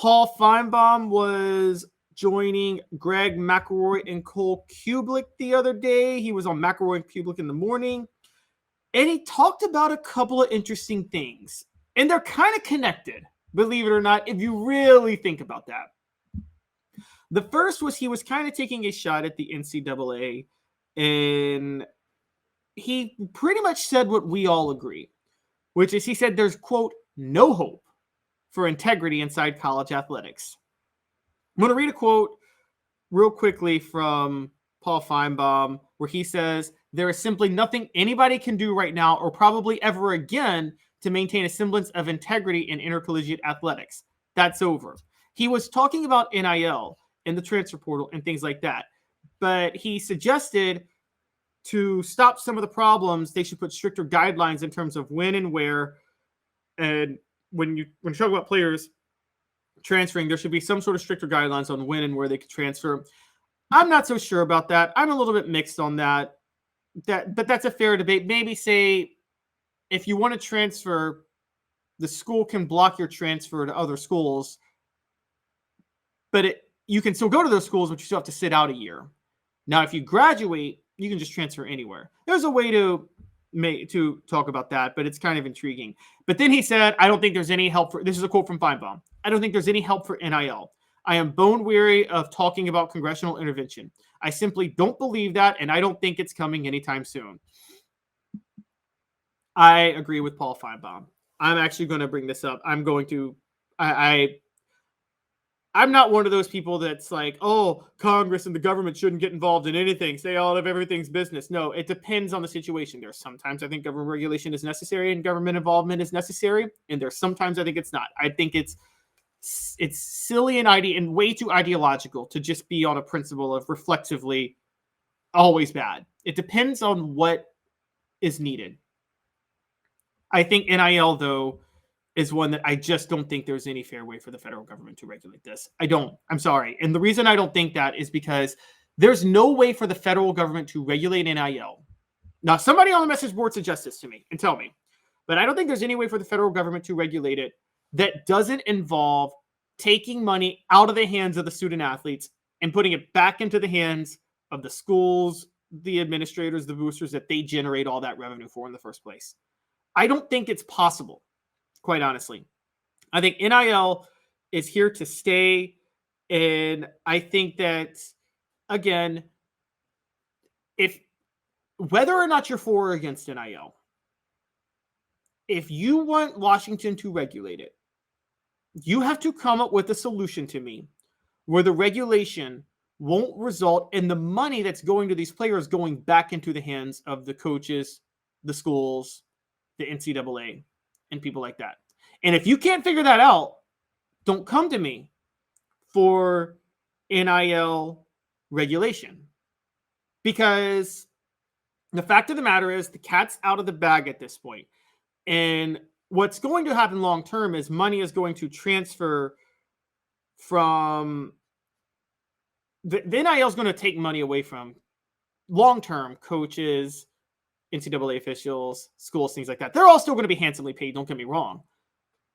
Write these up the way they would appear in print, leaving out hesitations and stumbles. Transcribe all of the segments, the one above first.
Paul Finebaum was joining Greg McElroy and Cubelic the other day. He was on McElroy and Cubelic in the morning. And he talked about a couple of interesting things. And they're kind of connected, believe it or not, if you really think about that. The first was he was kind of taking a shot at the NCAA, and he pretty much said what we all agree, which is he said there's, quote, no hope for integrity inside college athletics. I'm going to read a quote real quickly from Paul Finebaum where he says, there is simply nothing anybody can do right now or probably ever again to maintain a semblance of integrity in intercollegiate athletics. That's over. He was talking about NIL and the transfer portal and things like that. But he suggested to stop some of the problems, they should put stricter guidelines in terms of when and where. And when you talk about players transferring, there should be some sort of stricter guidelines on when and where they could transfer. I'm not so sure about that. I'm a little bit mixed on that. But that's a fair debate. Maybe say if you want to transfer, the school can block your transfer to other schools, but you can still go to those schools, but you still have to sit out a year. Now, if you graduate, you can just transfer anywhere. There's a way to talk about that, but it's kind of intriguing. But then he said, I don't think there's any help for, this is a quote from Finebaum, I don't think there's any help for NIL. I am bone weary of talking about congressional intervention. I simply don't believe that, and I don't think it's coming anytime soon. I agree with Paul Finebaum. I'm actually going to bring this up. I'm not one of those people that's like, oh, Congress and the government shouldn't get involved in anything. Stay out of everything's business. No, it depends on the situation. There's sometimes I think government regulation is necessary and government involvement is necessary, and there's sometimes I think it's not. I think it's silly and way too ideological to just be on a principle of reflexively always bad. It depends on what is needed. I think NIL, though, is one that I just don't think there's any fair way for the federal government to regulate this. I don't. I'm sorry. And the reason I don't think that is because there's no way for the federal government to regulate NIL. Now, somebody on the message board suggest this to me and tell me. But I don't think there's any way for the federal government to regulate it that doesn't involve taking money out of the hands of the student athletes and putting it back into the hands of the schools, the administrators, the boosters that they generate all that revenue for in the first place. I don't think it's possible, quite honestly. I think NIL is here to stay. And I think that, again, whether or not you're for or against NIL, if you want Washington to regulate it, you have to come up with a solution to me where the regulation won't result in the money that's going to these players going back into the hands of the coaches, the schools, the NCAA, and people like that. And if you can't figure that out, don't come to me for NIL regulation. Because the fact of the matter is the cat's out of the bag at this point. And what's going to happen long term is money is going to transfer from the NIL is going to take money away from long term coaches, NCAA officials, schools, things like that. They're all still going to be handsomely paid, don't get me wrong.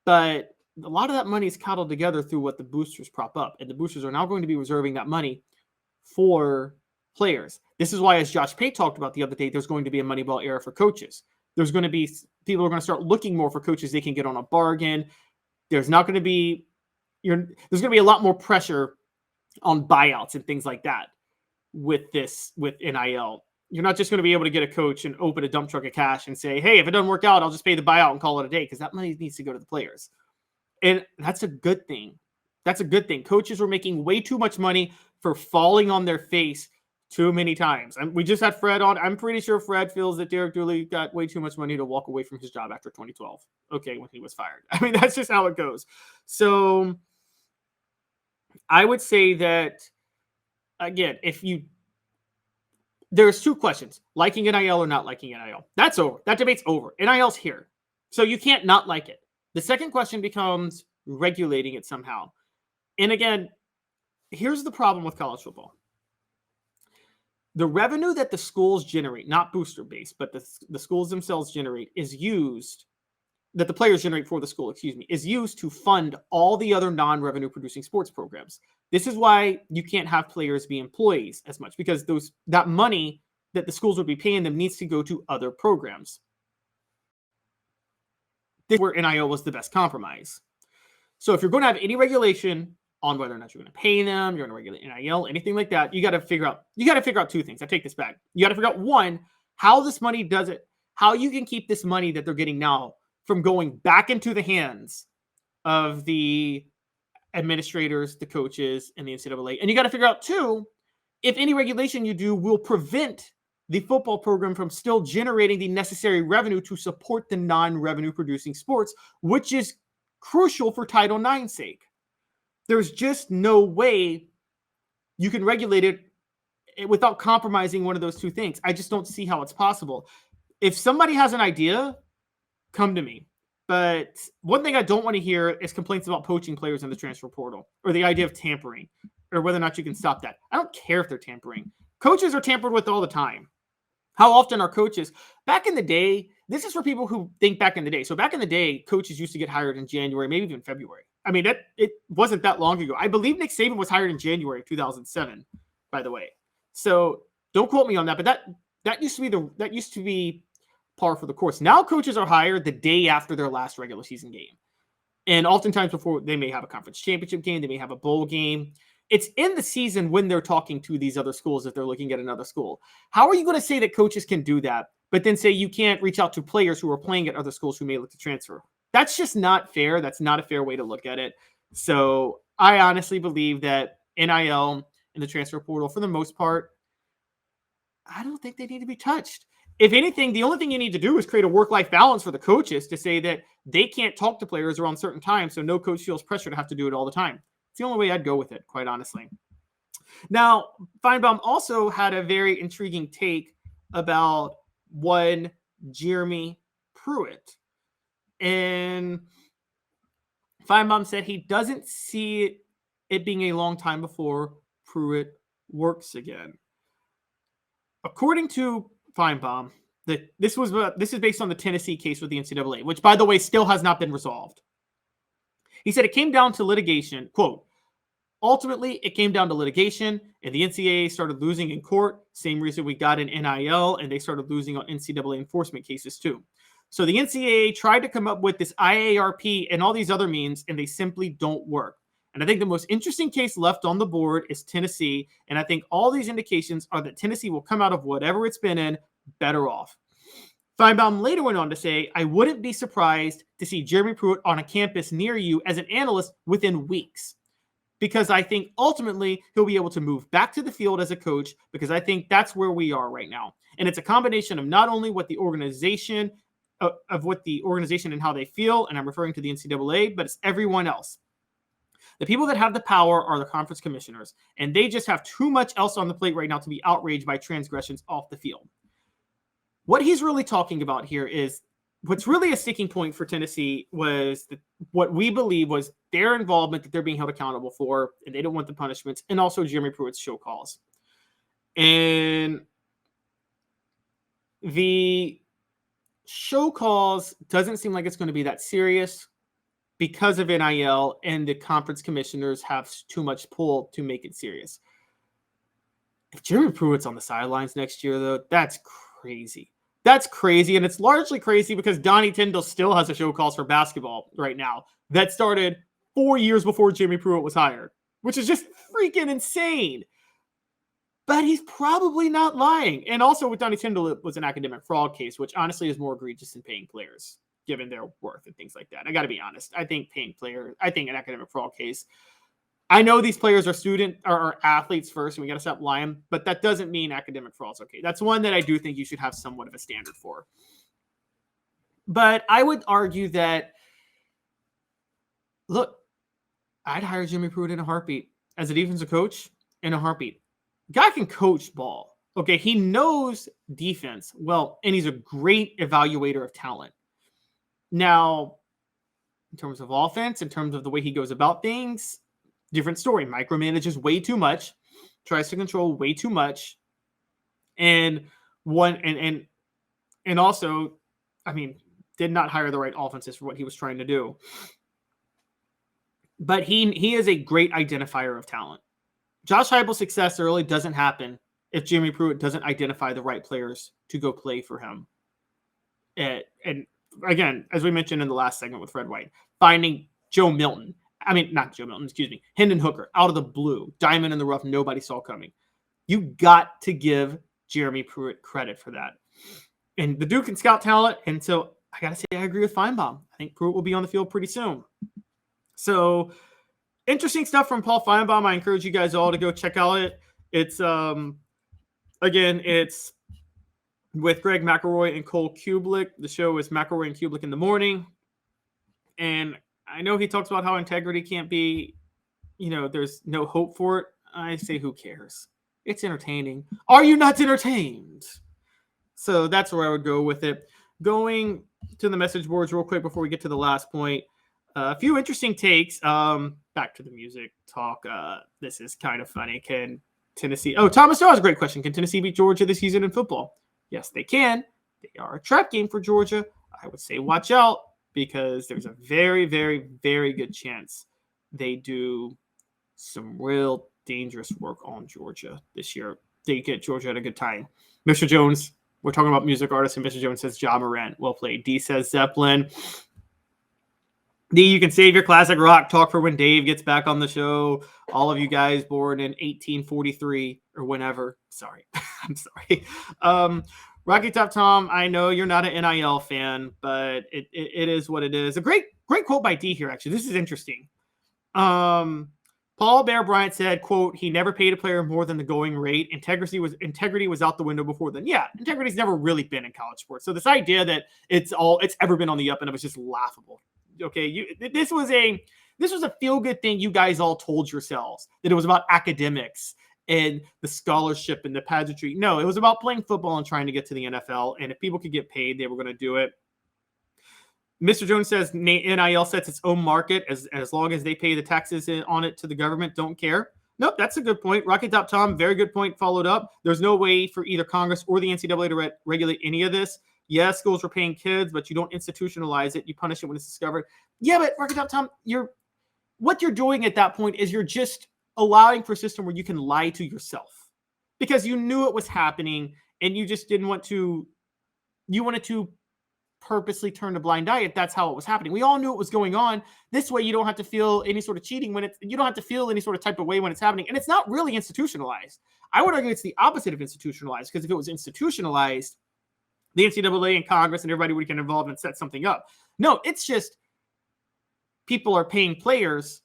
But a lot of that money is cobbled together through what the boosters prop up. And the boosters are now going to be reserving that money for players. This is why, as Josh Pate talked about the other day, there's going to be a Moneyball era for coaches. There's going to be people are going to start looking more for coaches they can get on a bargain. There's not going to be there's going to be a lot more pressure on buyouts and things like that with NIL. You're not just going to be able to get a coach and open a dump truck of cash and say, hey, if it doesn't work out, I'll just pay the buyout and call it a day, because that money needs to go to the players. And that's a good thing. That's a good thing. Coaches were making way too much money for falling on their face too many times. And we just had Fred on. I'm pretty sure Fred feels that Derek Dooley got way too much money to walk away from his job after 2012. Okay, when he was fired. I mean, that's just how it goes. So I would say that, again, there's two questions: liking NIL or not liking NIL. That's over. That debate's over. NIL's here. So you can't not like it. The second question becomes regulating it somehow. And again, here's the problem with college football. The revenue that the schools generate, not booster based, but the schools themselves generate, is used that the players generate for the school, is used to fund all the other non-revenue producing sports programs. This is why you can't have players be employees as much, because that money that the schools would be paying them needs to go to other programs. This is where NIL was the best compromise. So if you're going to have any regulation on whether or not you're going to pay them, you're going to regulate NIL, anything like that, you got to figure out two things. I take this back. You got to figure out, one, how this money does it, how you can keep this money that they're getting now from going back into the hands of the administrators, the coaches, and the NCAA. And you got to figure out, too, if any regulation you do will prevent the football program from still generating the necessary revenue to support the non-revenue producing sports, which is crucial for Title IX's sake. There's just no way you can regulate it without compromising one of those two things. I just don't see how it's possible. If somebody has an idea, come to me. But one thing I don't want to hear is complaints about poaching players in the transfer portal, or the idea of tampering, or whether or not you can stop that. I don't care if they're tampering. Coaches are tampered with all the time. How often are coaches? Back in the day, this is for people who think back in the day. So back in the day, coaches used to get hired in January, maybe even February. I mean, it wasn't that long ago. I believe Nick Saban was hired in January of 2007, by the way. So don't quote me on that, but that used to be par for the course. Now coaches are hired the day after their last regular season game. And oftentimes before, they may have a conference championship game, they may have a bowl game. It's in the season when they're talking to these other schools if they're looking at another school. How are you going to say that coaches can do that, but then say you can't reach out to players who are playing at other schools who may look to transfer? That's just not fair. That's not a fair way to look at it. So I honestly believe that NIL and the transfer portal, for the most part, I don't think they need to be touched. If anything, the only thing you need to do is create a work-life balance for the coaches to say that they can't talk to players around certain times, so no coach feels pressure to have to do it all the time. It's the only way I'd go with it, quite honestly. Now, Finebaum also had a very intriguing take about one Jeremy Pruitt. And Finebaum said he doesn't see it being a long time before Pruitt works again. According to Finebaum, this is based on the Tennessee case with the NCAA, which, by the way, still has not been resolved. He said it came down to litigation. Quote, ultimately, it came down to litigation, and the NCAA started losing in court. Same reason we got in NIL, and they started losing on NCAA enforcement cases too. So the NCAA tried to come up with this IARP and all these other means, and they simply don't work. And I think the most interesting case left on the board is Tennessee, and I think all these indications are that Tennessee will come out of whatever it's been in better off. Finebaum later went on to say, I wouldn't be surprised to see Jeremy Pruitt on a campus near you as an analyst within weeks, because I think ultimately he'll be able to move back to the field as a coach, because I think that's where we are right now. And it's a combination of not only what the organization and how they feel, and I'm referring to the NCAA, but it's everyone else. The people that have the power are the conference commissioners, and they just have too much else on the plate right now to be outraged by transgressions off the field. What he's really talking about here is what's really a sticking point for Tennessee was what we believe was their involvement that they're being held accountable for, and they don't want the punishments, and also Jeremy Pruitt's show calls. And the show calls doesn't seem like it's going to be that serious because of NIL, and the conference commissioners have too much pull to make it serious. If Jeremy Pruitt's on the sidelines next year, though, that's crazy. That's crazy, and it's largely crazy because Donnie Tyndall still has a show calls for basketball right now that started 4 years before Jeremy Pruitt was hired, which is just freaking insane. But he's probably not lying. And also with Donnie Tyndall, it was an academic fraud case, which honestly is more egregious than paying players, given their worth and things like that. I got to be honest. I think an academic fraud case. I know these players are athletes first, and we got to stop lying, but that doesn't mean academic fraud's okay. That's one that I do think you should have somewhat of a standard for. But I would argue that, look, I'd hire Jeremy Pruitt in a heartbeat as a defensive coach in a heartbeat. Guy can coach ball. Okay, he knows defense well, and he's a great evaluator of talent. Now, in terms of offense, in terms of the way he goes about things, different story. Micromanages way too much, tries to control way too much, and also, I mean, did not hire the right offenses for what he was trying to do. But he is a great identifier of talent. Josh Heupel's success early doesn't happen if Jeremy Pruitt doesn't identify the right players to go play for him. And again, as we mentioned in the last segment with Fred White, finding Hendon Hooker out of the blue, diamond in the rough, nobody saw coming. You got to give Jeremy Pruitt credit for that. And the Duke can scout talent, and so I got to say I agree with Finebaum. I think Pruitt will be on the field pretty soon. So interesting stuff from Paul Finebaum. I encourage you guys all to go check out it. It's it's with Greg McElroy and Cole Cubelic. The show is McElroy and Cubelic in the morning. And I know he talks about how integrity can't be, there's no hope for it. I say, who cares? It's entertaining. Are you not entertained? So that's where I would go with it. Going to the message boards real quick before we get to the last point. A few interesting takes. Back to the music talk. This is kind of funny. Can Tennessee... Oh, Thomas Doe has a great question. Can Tennessee beat Georgia this season in football? Yes, they can. They are a trap game for Georgia. I would say watch out because there's a very, very, very good chance they do some real dangerous work on Georgia this year. They get Georgia at a good time. Mr. Jones, we're talking about music artists, and Mr. Jones says Ja Morant. Well played. D says Zeppelin. D, you can save your classic rock talk for when Dave gets back on the show. All of you guys born in 1843 or whenever. Sorry. I'm sorry. Rocky Top Tom, I know you're not an NIL fan, but it is what it is. A great quote by D here, actually. This is interesting. Paul Bear Bryant said, quote, he never paid a player more than the going rate. Integrity was out the window before then. Yeah, integrity's never really been in college sports. So this idea that it's ever been on the up and up is just laughable. Okay, this was a feel-good thing you guys all told yourselves, that it was about academics and the scholarship and the pageantry. No, it was about playing football and trying to get to the NFL. And if people could get paid, they were going to do it. Mr. Jones says NIL sets its own market as long as they pay the taxes on it to the government. Don't care. Nope, that's a good point. Rocky Top Tom, very good point, followed up. There's no way for either Congress or the NCAA to regulate any of this. Yes, schools were paying kids, but you don't institutionalize it. You punish it when it's discovered. Yeah, but Rocky Top Tom, what you're doing at that point is you're just allowing for a system where you can lie to yourself because you knew it was happening and you just didn't want to. You wanted to purposely turn a blind eye if that's how it was happening. We all knew it was going on. This way, you don't have to feel any sort of cheating you don't have to feel any sort of type of way when it's happening. And it's not really institutionalized. I would argue it's the opposite of institutionalized, because if it was institutionalized, the NCAA and Congress and everybody would get involved and set something up. No, it's just people are paying players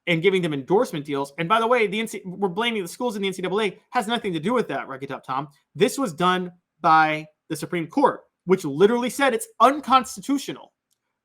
and giving them endorsement deals. And by the way, we're blaming the schools in the NCAA. Has nothing to do with that, Rocky Top Tom. This was done by the Supreme Court, which literally said it's unconstitutional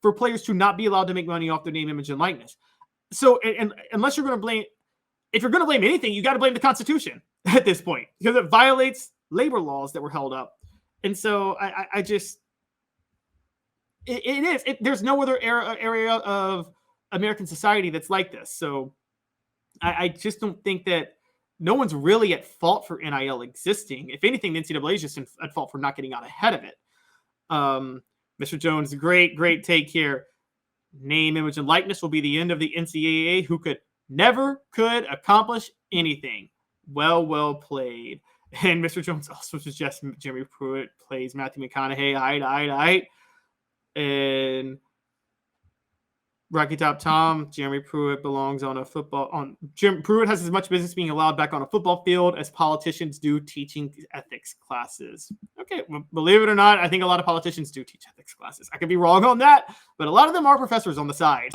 for players to not be allowed to make money off their name, image, and likeness. So, and unless you're going to blame, if you're going to blame anything, you got to blame the Constitution at this point, because it violates labor laws that were held up. And so I just, there's no other area of American society that's like this. So I just don't think that no one's really at fault for NIL existing. If anything, the NCAA is just at fault for not getting out ahead of it. Mr. Jones, great take here. Name, image, and likeness will be the end of the NCAA, who never could accomplish anything. Well played. And Mr. Jones also suggests Jeremy Pruitt plays Matthew McConaughey. Aight. And Rocky Top Tom, Jeremy Pruitt belongs on a football. Jeremy Pruitt has as much business being allowed back on a football field as politicians do teaching ethics classes. Okay, well, believe it or not, I think a lot of politicians do teach ethics classes. I could be wrong on that, but a lot of them are professors on the side.